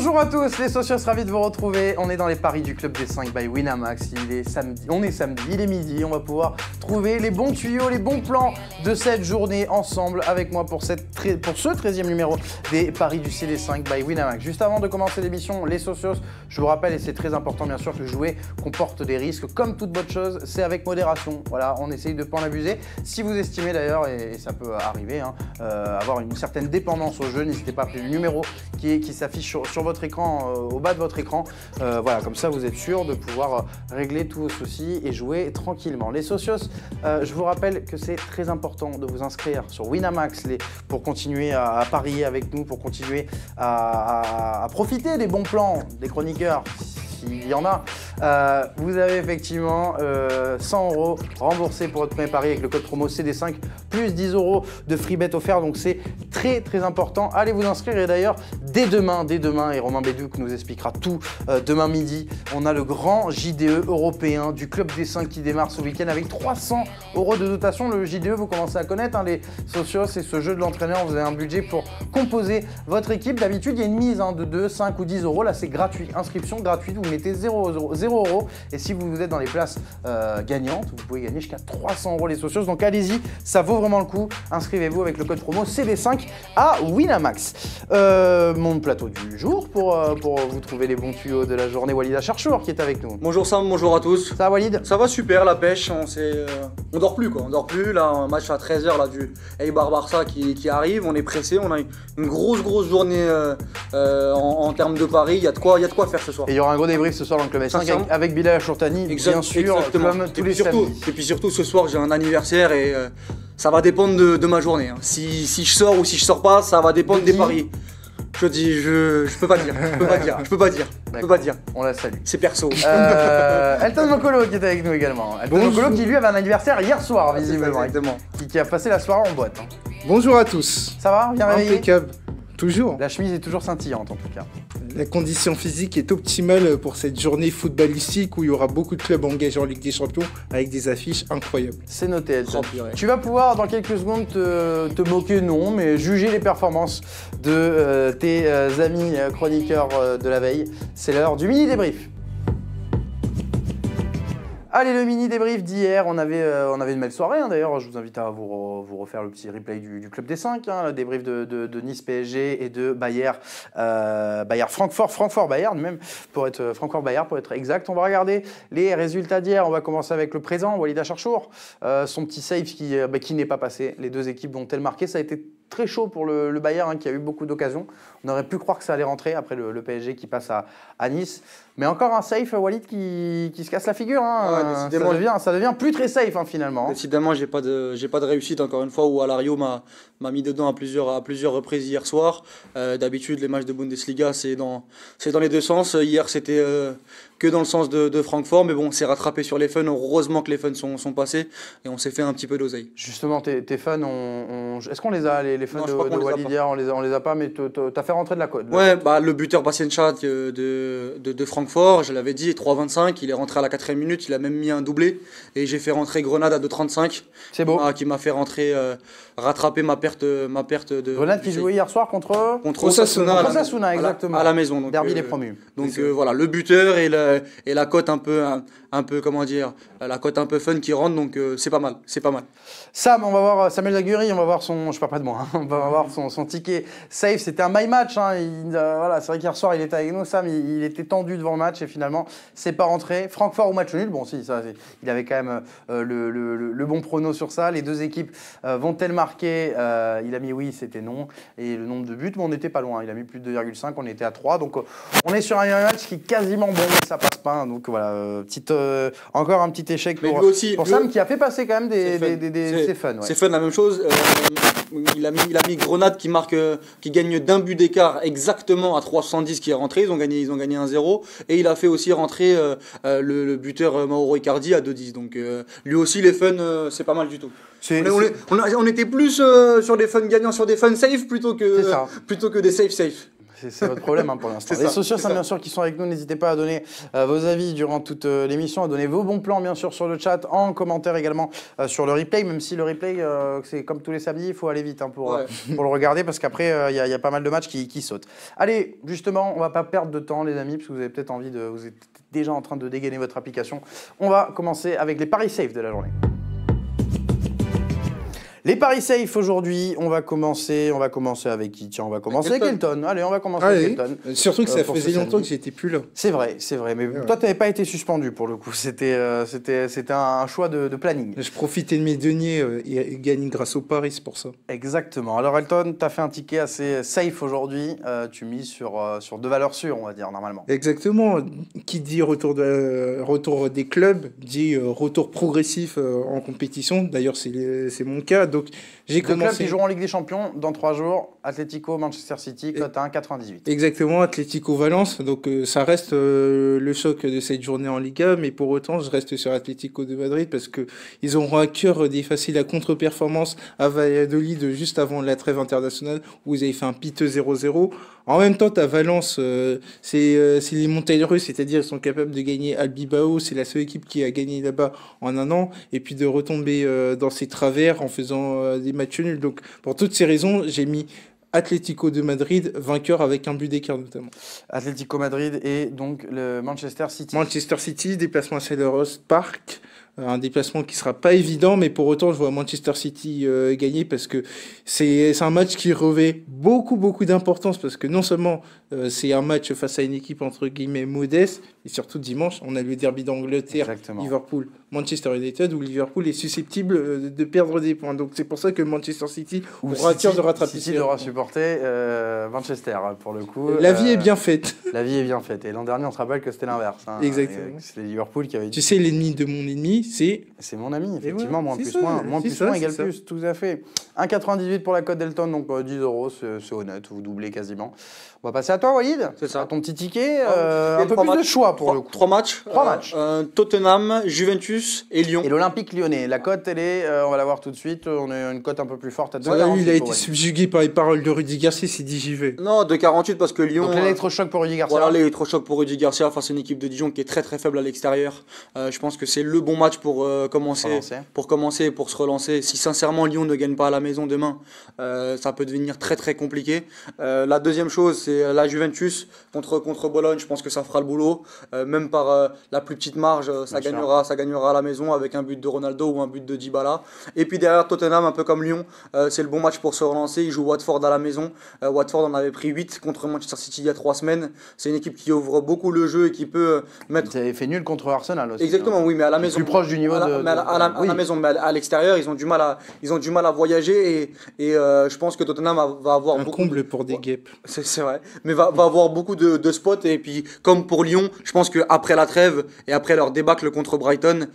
Bonjour à tous, les socios, ravis de vous retrouver. On est dans les paris du Club des 5 by Winamax. Il est samedi, il est midi. On va pouvoir trouver les bons tuyaux, les bons plans de cette journée ensemble avec moi pour ce 13e numéro des paris du CD5 by Winamax. Juste avant de commencer l'émission, les socios, je vous rappelle, et c'est très important bien sûr, que jouer comporte des risques. Comme toute bonne chose, c'est avec modération. Voilà, on essaye de ne pas en abuser. Si vous estimez d'ailleurs, et ça peut arriver, avoir une certaine dépendance au jeu, n'hésitez pas à appeler le numéro qui s'affiche sur votre écran, au bas de votre écran. Voilà, comme ça vous êtes sûr de pouvoir régler tous vos soucis et jouer tranquillement. Les socios, je vous rappelle que c'est très important de vous inscrire sur Winamax pour continuer à parier avec nous, pour continuer à profiter des bons plans des chroniqueurs. S'il y en a, vous avez effectivement 100 € remboursés pour votre premier pari avec le code promo CD5 plus 10 € de free bet offert, donc c'est très très important. Allez vous inscrire. Et d'ailleurs dès demain, et Romain Bédouc nous expliquera tout demain midi, on a le grand JDE européen du Club des 5 qui démarre ce week-end avec 300 € de dotation. Le JDE, vous commencez à connaître les socios, c'est ce jeu de l'entraîneur. Vous avez un budget pour composer votre équipe. D'habitude il y a une mise de 2, 5 ou 10 €. Là c'est gratuit, inscription gratuite, vous mettez 0 €. Et si vous êtes dans les places gagnantes, vous pouvez gagner jusqu'à 300 € les socios. Donc allez-y, ça vaut vraiment le coup. Inscrivez-vous avec le code promo CD5 à Winamax. Mon plateau du jour pour vous trouver les bons tuyaux de la journée, Walid Acharchour qui est avec nous. Bonjour Sam, bonjour à tous. Ça va Walid? Ça va super, la pêche, on dort plus quoi, on dort plus. Là, un match à 13h là, du Eibar Barça qui arrive, on est pressé, on a une grosse journée en termes de paris, il y a de quoi faire ce soir. Et il y aura un gros débrief ce soir dans le Club 5 avec Bilal Achourtani, bien sûr, exactement. comme tous les samedis. Et puis surtout ce soir j'ai un anniversaire et ça va dépendre de ma journée. Si je sors ou si je sors pas, ça va dépendre des paris. Je peux pas dire. On la salue. C'est perso. Elton Mokolo qui est avec nous également. Elton Mokolo qui lui avait un anniversaire hier soir visiblement. Exactement. Qui a passé la soirée en boîte. Bonjour à tous. Ça va? Bien réveillé? Impeccable. Toujours. La chemise est toujours scintillante en tout cas. La condition physique est optimale pour cette journée footballistique où il y aura beaucoup de clubs engagés en Ligue des Champions avec des affiches incroyables. C'est noté, Elton. Tu vas pouvoir dans quelques secondes te moquer, non, mais juger les performances de tes amis chroniqueurs de la veille. C'est l'heure du mini débrief. Allez, le mini débrief d'hier, on avait une belle soirée, d'ailleurs, je vous invite à vous refaire le petit replay du Club des 5, le débrief de Nice PSG et de Bayern Francfort Bayern même, Francfort Bayern pour être exact. On va regarder les résultats d'hier, on va commencer avec le présent, Walid Acharchour, son petit save qui n'est pas passé, les deux équipes dont elle marqué, ça a été très chaud pour le Bayern qui a eu beaucoup d'occasions. On aurait pu croire que ça allait rentrer après le PSG qui passe à Nice. Mais encore un safe, Walid, qui se casse la figure. Ça devient plus très safe finalement. Décidément, j'ai pas de réussite encore une fois où Alario m'a mis dedans à plusieurs reprises hier soir. D'habitude, les matchs de Bundesliga, c'est dans les deux sens. Hier, c'était que dans le sens de Francfort, mais bon, c'est rattrapé sur les fun. Heureusement que les fun sont passés et on s'est fait un petit peu d'oseille. Justement, tes fans, est-ce qu'on les a, les fans de Walid hier? On les a pas, mais t'as fait rentrer de la cote. Ouais, le buteur Bastienschad de Francfort, je l'avais dit, 3,25, il est rentré à la 4e minute, il a même mis un doublé et j'ai fait rentrer Grenade à 2,35. C'est beau. Qui m'a fait rentrer, rattraper ma perte de... Grenade qui jouait hier soir contre Osasuna, exactement. À la maison. Donc, Derby des promus. Donc voilà, le buteur et la cote un peu comment dire, la cote un peu fun qui rentre, donc c'est pas mal. Sam, on va voir Samuel Laguerie, on va voir je parle pas de moi, on va voir son ticket safe. C'était un my match, voilà, c'est vrai qu'hier soir il était avec nous, Sam, il était tendu devant le match et finalement c'est pas rentré. Francfort ou match nul, bon si, ça, il avait quand même le bon prono sur ça. Les deux équipes vont-elles marquer? Il a mis oui, c'était non, et le nombre de buts, mais on n'était pas loin, il a mis plus de 2,5, on était à 3, donc on est sur un match qui est quasiment bon, mais ça passe pas, donc voilà, encore un petit échec pour Sam qui a fait passer quand même c'est fun. Ouais. C'est fun, la même chose. Il a mis Grenade qui gagne d'un but d'écart exactement à 3,70 qui est rentré. Ils ont gagné 1-0. Et il a fait aussi rentrer le buteur Mauro Icardi à 2,10. Donc lui aussi, les fun, c'est pas mal du tout. On était plus sur des fun gagnants, sur des fun safe plutôt que des safe. C'est votre problème pour l'instant. Les socios, bien sûr, qui sont avec nous, n'hésitez pas à donner vos avis durant toute l'émission, à donner vos bons plans, bien sûr, sur le chat, en commentaire également sur le replay, même si le replay, c'est comme tous les samedis, il faut aller vite pour le regarder, parce qu'après, il y a pas mal de matchs qui sautent. Allez, justement, on va pas perdre de temps, les amis, parce que vous avez peut-être envie vous êtes déjà en train de dégainer votre application. On va commencer avec les paris safe de la journée. Les paris safe aujourd'hui, on va commencer avec qui? Tiens, on va commencer avec Elton. Allez, on va commencer avec Elton. Surtout que ça faisait longtemps que j'étais plus là. C'est vrai. Mais toi, tu n'avais pas été suspendu pour le coup. C'était un choix de planning. Je profitais de mes deniers et gagne grâce au paris, c'est pour ça. Exactement. Alors Elton, tu as fait un ticket assez safe aujourd'hui. Tu mises sur 2 valeurs sûres, on va dire, normalement. Exactement. Qui dit retour des clubs, dit retour progressif en compétition. D'ailleurs, c'est mon cas. Donc, j'ai commencé. Clubs qui joueront en Ligue des Champions dans 3 jours. Atlético, Manchester City, cote à 1,98. Exactement, Atlético Valence. Donc, ça reste le choc de cette journée en Liga. Mais pour autant, je reste sur Atlético de Madrid parce qu'ils auront à cœur d'effacer la contre-performance à Valladolid juste avant la trêve internationale où ils avaient fait un piteux 0-0. En même temps, tu as Valence, c'est les montagnes russes, c'est-à-dire ils sont capables de gagner Al Bilbao. C'est la seule équipe qui a gagné là-bas en un an. Et puis de retomber dans ses travers en faisant des matchs nuls. Donc, pour toutes ces raisons, j'ai mis Atlético de Madrid, vainqueur avec un but d'écart notamment. Atlético Madrid et donc le Manchester City. Manchester City, déplacement à Selhurst Park. Un déplacement qui sera pas évident, mais pour autant, je vois Manchester City gagner parce que c'est un match qui revêt beaucoup d'importance parce que non seulement c'est un match face à une équipe entre guillemets modeste, et surtout dimanche, on a le derby d'Angleterre, Liverpool, Manchester United, où Liverpool est susceptible de perdre des points. Donc c'est pour ça que Manchester City aura cœur de rattraper. City devra supporter Manchester pour le coup. La vie est bien faite. La vie est bien faite. Et l'an dernier, on se rappelle que c'était l'inverse. Hein. Exactement. C'était Liverpool qui avait. Tu sais, l'ennemi de mon ennemi. C'est mon ami, effectivement, moins plus moins égale plus, tout à fait. 1,98 pour la cote Delton, donc 10 €, c'est honnête, vous doublez quasiment. On va passer à toi, Walid. C'est ça. À ton petit ticket, un peu plus de choix pour le coup. 3 matchs. 3 matchs. Tottenham, Juventus et Lyon. Et l'Olympique lyonnais. La cote, elle est, on va la voir tout de suite, on a une cote un peu plus forte à 2,48. Il a été subjugué par les paroles de Rudy Garcia, c'est dit j'y vais. Non, 2,48 parce que Lyon. Donc l'électrochoc pour Rudy Garcia. Voilà, l'électrochoc pour Rudy Garcia face à une équipe de Dijon qui est très faible à l'extérieur. Je pense que c'est le bon match pour commencer, pour se relancer. Si sincèrement Lyon ne gagne pas à la maison demain, ça peut devenir très compliqué. La deuxième chose, c'est la Juventus contre Bologne. Je pense que ça fera le boulot. Même par la plus petite marge, ça gagnera à la maison avec un but de Ronaldo ou un but de Dybala. Et puis derrière Tottenham, un peu comme Lyon, c'est le bon match pour se relancer. Ils jouent Watford à la maison. Watford en avait pris 8 contre Manchester City il y a 3 semaines. C'est une équipe qui ouvre beaucoup le jeu et qui peut mettre. Ils avaient fait nul contre Arsenal aussi. Exactement, oui, mais à la maison. Plus proche du niveau à la maison, mais à l'extérieur, ils ont du mal à voyager et je pense que Tottenham va avoir un comble pour des guêpes. C'est vrai, mais va avoir beaucoup de spots et puis comme pour Lyon, je pense que après la trêve et après leur débâcle contre Brighton,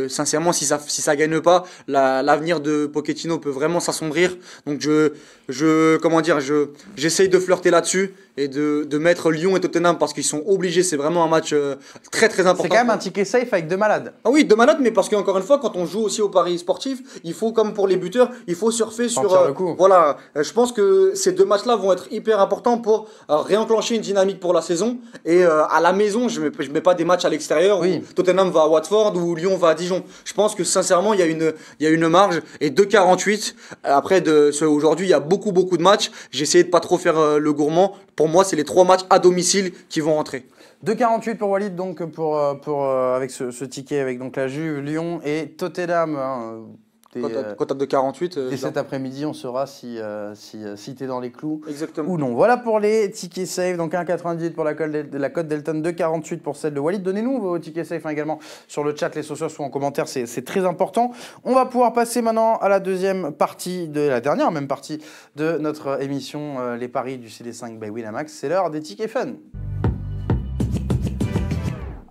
sincèrement, si ça gagne pas, l'avenir de Pochettino peut vraiment s'assombrir. Donc j'essaye de flirter là-dessus et de mettre Lyon et Tottenham parce qu'ils sont obligés. C'est vraiment un match très important. C'est quand même un ticket safe avec 2 malades. Ah oui, 2 malades, mais parce qu'encore une fois, quand on joue aussi au paris sportif, il faut, comme pour les buteurs, il faut surfer sur. Voilà, je pense que ces 2 matchs-là vont être hyper importants pour réenclencher une dynamique pour la saison. Et à la maison, je mets pas des matchs à l'extérieur où Tottenham va à Watford ou Lyon va à Dijon. Je pense que sincèrement, il y a une marge. Et 2,48. Après, aujourd'hui, il y a beaucoup de matchs. J'ai essayé de pas trop faire le gourmand. Pour moi, c'est les 3 matchs à domicile qui vont rentrer. 2,48 pour Walid, donc avec ce ticket, avec donc la Juve, Lyon et Tottenham. Cote à 2,48. Et cet après-midi, on saura si t'es dans les clous. Exactement. Ou non. Voilà pour les tickets safe. Donc 1,98 pour la cote Delton, 2,48 pour celle de Walid. Donnez-nous vos tickets safe également sur le chat, les sociaux ou en commentaire, c'est très important. On va pouvoir passer maintenant à la deuxième partie, la dernière même partie de notre émission, les paris du CD5 by Winamax. C'est l'heure des tickets fun.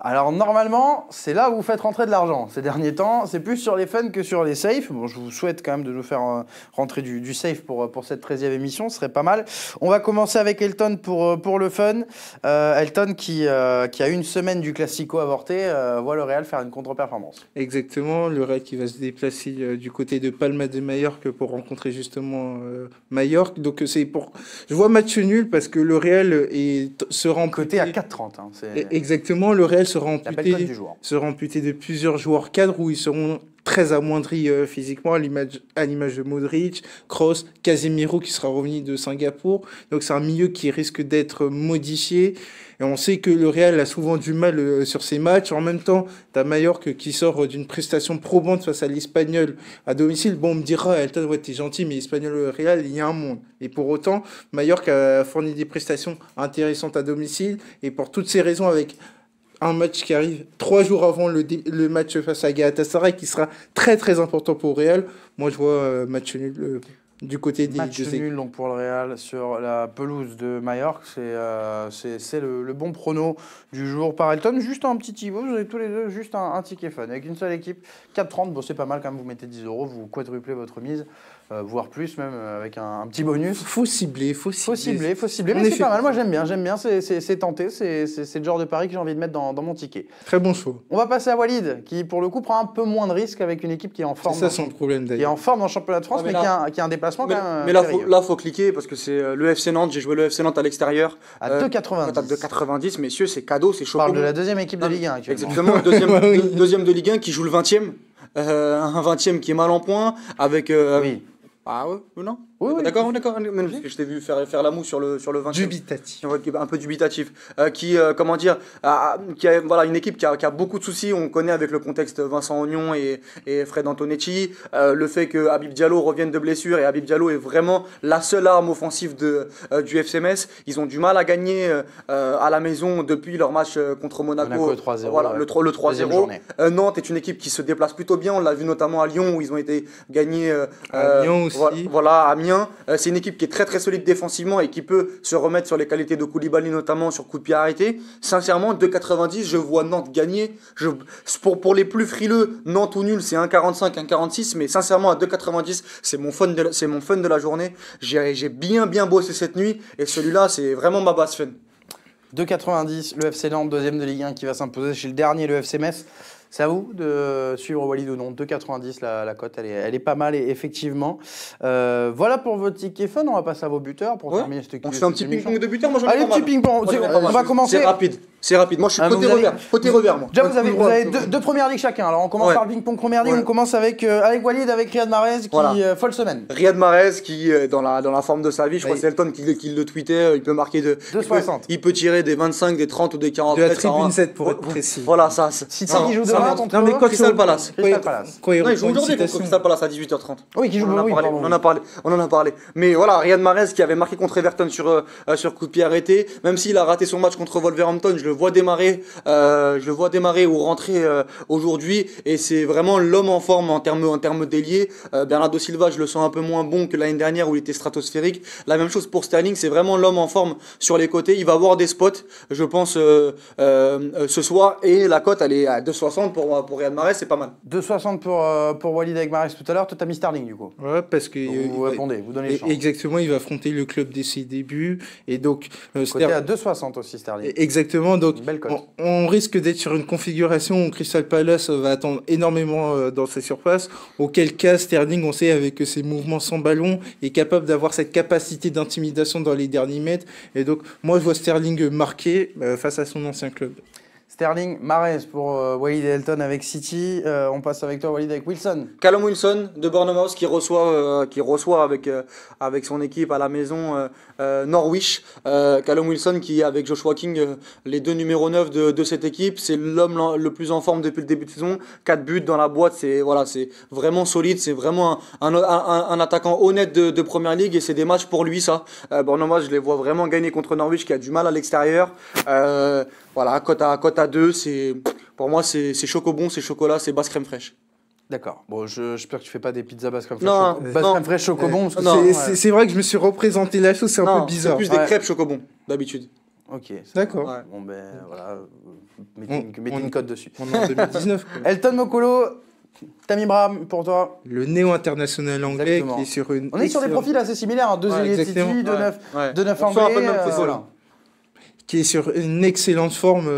Alors normalement, c'est là où vous faites rentrer de l'argent. Ces derniers temps, c'est plus sur les fun que sur les safes. Bon, je vous souhaite quand même de nous faire rentrer du safe pour cette 13e émission, ce serait pas mal. On va commencer avec Elton pour le fun. Elton qui a eu une semaine du Classico avorté, voit le Real faire une contre-performance. Exactement, le Real qui va se déplacer du côté de Palma de Majorque pour rencontrer justement Majorque. Donc je vois match nul parce que le Real sera amputé Côté à 4,30. Hein, exactement, le Real sera amputé de plusieurs joueurs cadres où ils seront très amoindris physiquement à l'image de Modric, Kroos, Casemiro qui sera revenu de Singapour. Donc c'est un milieu qui risque d'être modifié. Et on sait que le Real a souvent du mal sur ces matchs. En même temps, tu as Majorque qui sort d'une prestation probante face à l'Espagnol à domicile. Bon, on me dira, Elton, ouais, t'es gentil, mais Espagnol et Real, il y a un monde. Et pour autant, Majorque a fourni des prestations intéressantes à domicile. Et pour toutes ces raisons, avec un match qui arrive 3 jours avant le match face à Galatasaray, qui sera très très important pour le Real, moi je vois match nul du côté des match nul donc pour le Real sur la pelouse de Majorque, c'est le bon prono du jour par Elton. Juste un petit tivo, vous avez tous les deux juste un ticket fun avec une seule équipe. 4,30, bon c'est pas mal quand même, vous mettez 10 €, vous quadruplez votre mise. Voire plus même avec un petit bonus. Faut cibler. Mais c'est pas mal, moi j'aime bien, c'est tenté, c'est le genre de pari que j'ai envie de mettre dans mon ticket. Très bon choix. On va passer à Walid, qui pour le coup prend un peu moins de risques avec une équipe qui est en forme. C'est ça son problème d'ailleurs. Qui est en forme dans le championnat de France, mais qui a un déplacement quand même. Mais là, faut cliquer parce que c'est le FC Nantes, j'ai joué le FC Nantes à l'extérieur. À 2,90. À 2,90, messieurs, c'est cadeau, c'est chaud. On parle de la deuxième équipe de Ligue 1 actuellement. Exactement, deuxième de Ligue 1 qui joue le 20e. Un 20e qui est mal en point avec... Oui. Ah ouais ou non? Oui. D'accord. Parce que je t'ai vu faire la moue sur le 20e. Dubitatif. Un peu dubitatif. Qui a voilà, une équipe qui a beaucoup de soucis. On connaît avec le contexte Vincent Ognon et Fred Antonetti. Le fait que Habib Diallo revienne de blessure, et Habib Diallo est vraiment la seule arme offensive du FC Metz. Ils ont du mal à gagner à la maison depuis leur match contre Monaco. 3-0. Voilà, le 3-0. Nantes est une équipe qui se déplace plutôt bien. On l'a vu notamment à Lyon où ils ont été gagnés. À Lyon aussi. Voilà, à Amiens. C'est une équipe qui est très très solide défensivement et qui peut se remettre sur les qualités de Koulibaly notamment sur coup de pied arrêté. Sincèrement, 2,90, je vois Nantes gagner. Pour les plus frileux, Nantes ou nul, c'est 1,45, 1,46, mais sincèrement à 2,90, c'est mon fun de la journée. J'ai bien bossé cette nuit et celui-là, c'est vraiment ma base fun. 2,90, le FC Nantes, deuxième de Ligue 1 qui va s'imposer chez le dernier, le FC Metz. C'est à vous de suivre Walid ou non. 2,90 la cote, elle est pas mal effectivement. Voilà pour votre ticket fun. On va passer à vos buteurs pour terminer cette émission. On fait un petit ping-pong de buteurs. Allez, petit ping-pong. On va commencer. C'est rapide. Moi, je suis côté revers. Moi. Déjà, vous avez deux premières ligues chacun. Alors, on commence par le ping-pong première ligue. On commence avec Walid, avec Riyad Mahrez qui folle semaine. Riyad Mahrez qui dans la forme de sa vie. Je crois que c'est Elton qui le tweetait. Il peut marquer de 2,60. Il peut tirer des 25, des 30 ou des 40 mètres. De la tribune 7 pour être précis. Voilà, ça. City qui joue demain contre Crystal Palace. Non, il joue aujourd'hui contre Crystal Palace à 18h30. Oui, qui joue on en a parlé. Mais voilà, Riyad Mahrez qui avait marqué contre Everton sur coup de pied arrêté. Même s'il a raté son match contre Wolverhampton, je le vois démarrer ou rentrer aujourd'hui. Et c'est vraiment l'homme en forme en termes d'ailier. Bernardo Silva, je le sens un peu moins bon que l'année dernière où il était stratosphérique. La même chose pour Sterling, c'est vraiment l'homme en forme sur les côtés. Il va avoir des spots, je pense, ce soir. Et la cote, elle est à 2,60 pour Riyad Mahrez, c'est pas mal. 2,60 pour Walid avec Mahrez tout à l'heure. Toi, t'as mis Sterling du coup. Ouais, parce que vous répondez, vous donnez les chances. Exactement, il va affronter le club dès ses débuts et donc côté à 2,60 aussi Sterling. Exactement, donc on risque d'être sur une configuration où Crystal Palace va attendre énormément dans sa surface. Auquel cas Sterling, on sait avec ses mouvements sans ballon, est capable d'avoir cette capacité d'intimidation dans les derniers mètres. Et donc moi je vois Sterling marquer face à son ancien club. Sterling, Mahrez pour Walid et Elton avec City. On passe avec toi, Walid, avec Wilson. Callum Wilson de Bournemouth qui reçoit avec son équipe à la maison Norwich. Callum Wilson qui, avec Joshua King, les deux numéros 9 de cette équipe, c'est l'homme le plus en forme depuis le début de saison. 4 buts dans la boîte, c'est vraiment solide. C'est vraiment un attaquant honnête de Première Ligue et c'est des matchs pour lui, ça. Bournemouth, je les vois vraiment gagner contre Norwich qui a du mal à l'extérieur. Voilà, cote à 2, pour moi c'est chocobon, c'est chocolat, c'est basse crème fraîche. D'accord. Bon, j'espère que tu fais pas des pizzas basse crème fraîche. Basse crème fraîche chocobon. C'est vrai que je me suis représenté la chose, c'est un peu bizarre. C'est plus des crêpes chocobon d'habitude. Ok. D'accord. Ouais. Bon ben voilà, mettez une cote dessus. On est en 2019. Quoi. Elton Mokolo, Tammy Braham pour toi. Le néo-international anglais Exactement. qui est sur une. On est sur des profils assez similaires, hein, deux Ouais, ailiers exactement. Titi, deux neufs On sent un peu anglais. le même football. Voilà. Qui est sur une excellente forme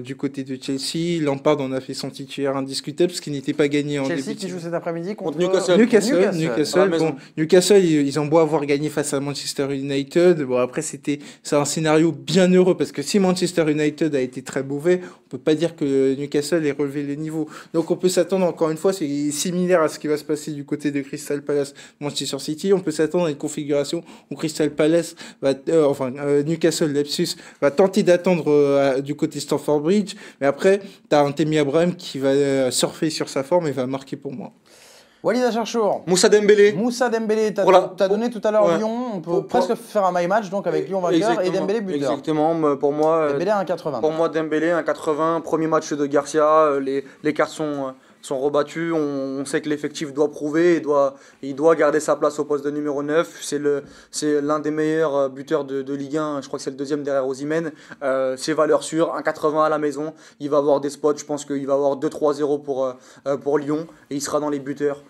du côté de Chelsea. Lampard en a fait son titulaire indiscutable, ce qui n'était pas gagné en Chelsea début. qui joue cet après-midi contre Newcastle. Newcastle. À la maison. Bon, Newcastle, ils ont beau avoir gagné face à Manchester United. Bon, après, c'est un scénario bien heureux parce que si Manchester United a été très mauvais, on peut pas dire que Newcastle ait relevé les niveaux. Donc, on peut s'attendre, encore une fois, c'est similaire à ce qui va se passer du côté de Crystal Palace, Manchester City. On peut s'attendre à une configuration où Crystal Palace Newcastle, lapsus, va tenter d'attendre du côté Stamford Bridge. Mais après, tu as un Tammy Abraham qui va surfer sur sa forme et va marquer pour moi. Walid Acharchour. Moussa Dembélé. Moussa Dembélé, t'as donné tout à l'heure Lyon, on peut presque faire un my match donc avec Lyon vainqueur et Dembélé buteur. Exactement, pour moi Dembélé 1,80. Pour moi Dembélé 1,80, premier match de Garcia, les cartes sont rebattues, on sait que l'effectif doit prouver, il doit garder sa place au poste de numéro 9, c'est l'un des meilleurs buteurs de Ligue 1, je crois que c'est le deuxième derrière Osimhen, c'est valeur sûre, 1,80 à la maison, il va avoir des spots, je pense qu'il va avoir 2-3-0 pour Lyon et il sera dans les buteurs.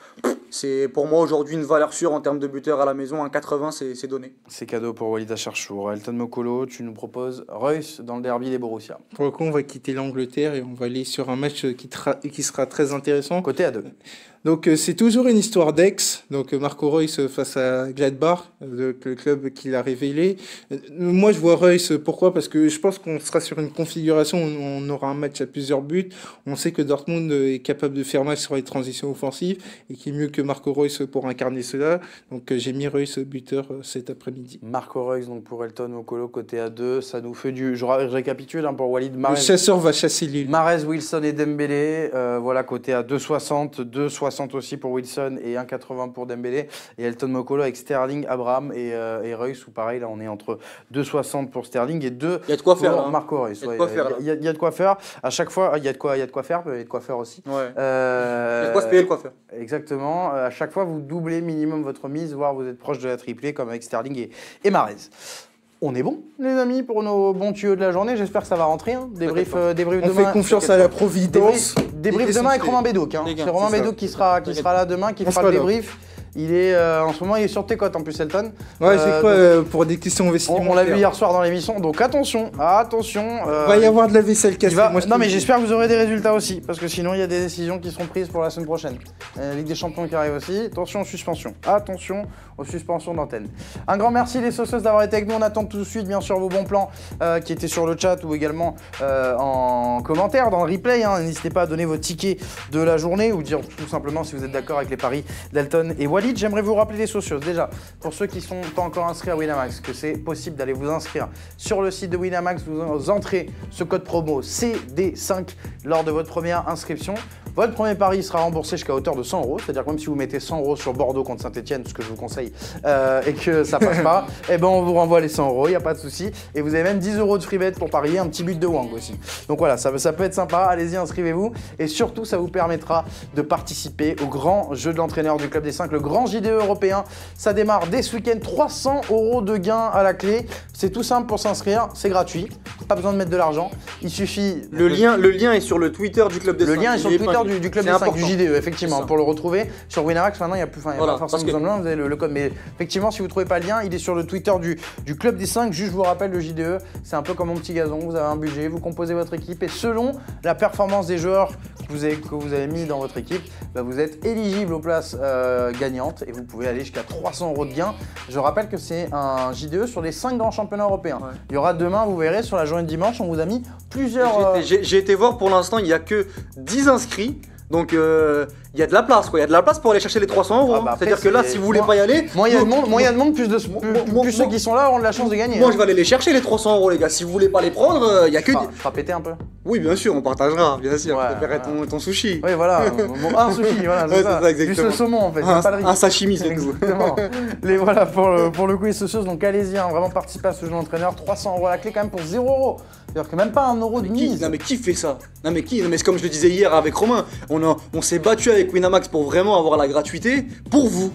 C'est pour moi aujourd'hui une valeur sûre en termes de buteurs à la maison, 1,80 c'est donné. C'est cadeau pour Walid Acharchour. Elton Mokolo, tu nous proposes Reus dans le derby des Borussia. Pour le coup, on va quitter l'Angleterre et on va aller sur un match qui sera très intéressant. Côté à 2. Donc c'est toujours une histoire d'ex. Donc Marco Reus face à Gladbach, le club qui l'a révélé. Moi je vois Reus, pourquoi ? Parce que je pense qu'on sera sur une configuration où on aura un match à plusieurs buts. On sait que Dortmund est capable de faire match sur les transitions offensives et qui est mieux que Marco Reus pour incarner cela. Donc j'ai mis Reus buteur cet après-midi. Marco Reus donc pour Elton Mokolo côté à 2, ça nous fait je récapitule pour Walid. Le chasseur va chasser Lille. Mahrez, Wilson et Dembélé, voilà côté à 2,60, 2,60 aussi pour Wilson et 1,80 pour Dembélé et Elton Mokolo avec Sterling, Abraham et Reus où pareil là on est entre 2,60 pour Sterling et 2 il y a de quoi pour faire, Marco Reus. Il y a de quoi faire à chaque fois, il y a de quoi faire, il y a de quoi faire aussi. Ouais. Il y a de quoi se payer le coiffeur. Exactement, à chaque fois vous doublez minimum votre mise, voire vous êtes proche de la triplée comme avec Sterling et Mahrez. On est bon, les amis, pour nos bons tuyaux de la journée. J'espère que ça va rentrer. Hein. Débrief demain. On fait confiance à la Providence. Débrief demain avec Romain Bédouc. Hein. C'est Romain Bédouc qui sera là demain, qui fera le débrief. Il est en ce moment, il est sur tes cotes en plus, Elton. Ouais, j'ai quoi pour des questions vestimentaires. On l'a vu hier soir dans l'émission, donc attention. Il va y avoir de la vaisselle cassée. Non, mais j'espère que vous aurez des résultats aussi, parce que sinon il y a des décisions qui seront prises pour la semaine prochaine. Ligue des Champions qui arrive aussi. Attention aux suspensions. Attention aux suspensions d'antenne. Un grand merci les sauceuses d'avoir été avec nous. On attend tout de suite, bien sûr, vos bons plans qui étaient sur le chat ou également en commentaire dans le replay. Hein. N'hésitez pas à donner vos tickets de la journée ou dire tout simplement si vous êtes d'accord avec les paris d'Elton et Walid. J'aimerais vous rappeler les socios. Déjà, pour ceux qui ne sont pas encore inscrits à Winamax, que c'est possible d'aller vous inscrire sur le site de Winamax. Vous entrez ce code promo CD5 lors de votre première inscription. Votre premier pari sera remboursé jusqu'à hauteur de 100 €. C'est-à-dire que même si vous mettez 100 € sur Bordeaux contre Saint-Etienne, ce que je vous conseille, et que ça passe pas, eh ben on vous renvoie les 100 €, il n'y a pas de souci. Et vous avez même 10 € de free bet pour parier un petit but de Wang aussi. Donc voilà, ça peut être sympa. Allez-y, inscrivez-vous. Et surtout, ça vous permettra de participer au grand jeu de l'entraîneur du Club des 5, le grand JDE européen. Ça démarre dès ce week-end. 300 € de gains à la clé. C'est tout simple pour s'inscrire. C'est gratuit. Pas besoin de mettre de l'argent. Il suffit. Le lien est sur le Twitter du Club des 5. Le lien est sur le Twitter du Club des 5, du JDE, effectivement. Pour le retrouver sur Winamax, maintenant, il n'y a plus pas forcément besoin de vous avez le code. Mais effectivement, si vous ne trouvez pas le lien, il est sur le Twitter du Club des 5. Juste, je vous rappelle, le JDE, c'est un peu comme mon petit gazon. Vous avez un budget, vous composez votre équipe et selon la performance des joueurs que vous avez mis dans votre équipe, bah, vous êtes éligible aux places gagnantes et vous pouvez aller jusqu'à 300 € de gains. Je rappelle que c'est un JDE sur les 5 grands championnats européens. Ouais. Il y aura demain, vous verrez, sur la journée de dimanche, on vous a mis plusieurs... J'ai été voir, pour l'instant, il n'y a que 10 inscrits. Donc il y a de la place, quoi. Il y a de la place pour aller chercher les 300 €. Bah c'est-à-dire que là, si vous voulez pas y aller, moins il y a de monde, plus ceux qui sont là auront de la chance de gagner. Moi, je vais aller les chercher les 300 €, les gars. Si vous voulez pas les prendre, il y a que. Fera péter un peu. Oui, bien sûr, on partagera, bien sûr. Ouais, je préférerais ton sushi. Oui, voilà. Un sushi, voilà. C'est ça, exactement. Juste le saumon, en fait. Un sashimi, c'est tout. Exactement. Voilà pour le coup, les socios. Donc allez-y, hein, vraiment participer à ce jeu d'entraîneur. 300 € à la clé, quand même, pour 0 €. C'est-à-dire que même pas 1 euro de mise. Non mais qui fait ça? Non mais qui? Non mais c'est comme je le disais hier avec Romain, on s'est battu avec Winamax pour vraiment avoir la gratuité, pour vous,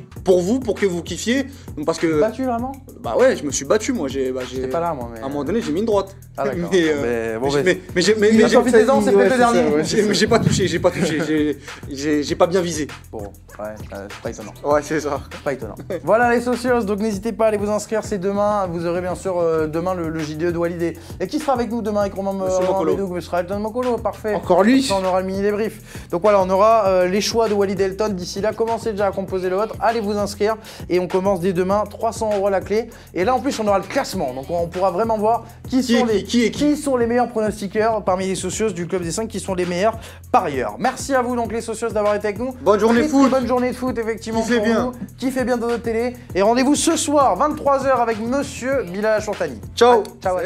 pour que vous kiffiez, parce que... Battu vraiment? Bah ouais, je me suis battu moi, J'étais pas là moi, mais... À un moment donné j'ai mis une droite. Ah d'accord. Mais profitez-en, c'est peut-être le dernier. j'ai pas touché, j'ai pas bien visé. Bon, ouais, c'est pas étonnant. Ouais, c'est ça. Pas étonnant. Voilà les socios, donc n'hésitez pas à aller vous inscrire, c'est demain. Vous aurez bien sûr demain le JDE de Walidé. Et qui sera avec nous demain avec Romain Bédoug? Ce sera Elton Mokolo, parfait. Encore lui. Ça, on aura le mini débrief. Donc voilà, on aura les choix de Walid Elton d'ici là. Commencez déjà à composer le vôtre, allez vous inscrire. Et on commence dès demain, 300 € la clé. Et là en plus on aura le classement, donc on pourra vraiment voir qui sont les meilleurs pronostiqueurs parmi les socios du Club des 5, qui sont les meilleurs parieurs. Merci à vous donc les socios d'avoir été avec nous. Bonne journée de foot. Bonne journée de foot effectivement. Kiffez bien dans notre télé. Et rendez-vous ce soir, 23 h avec Monsieur Bilal Chourtani. Ciao. Ciao.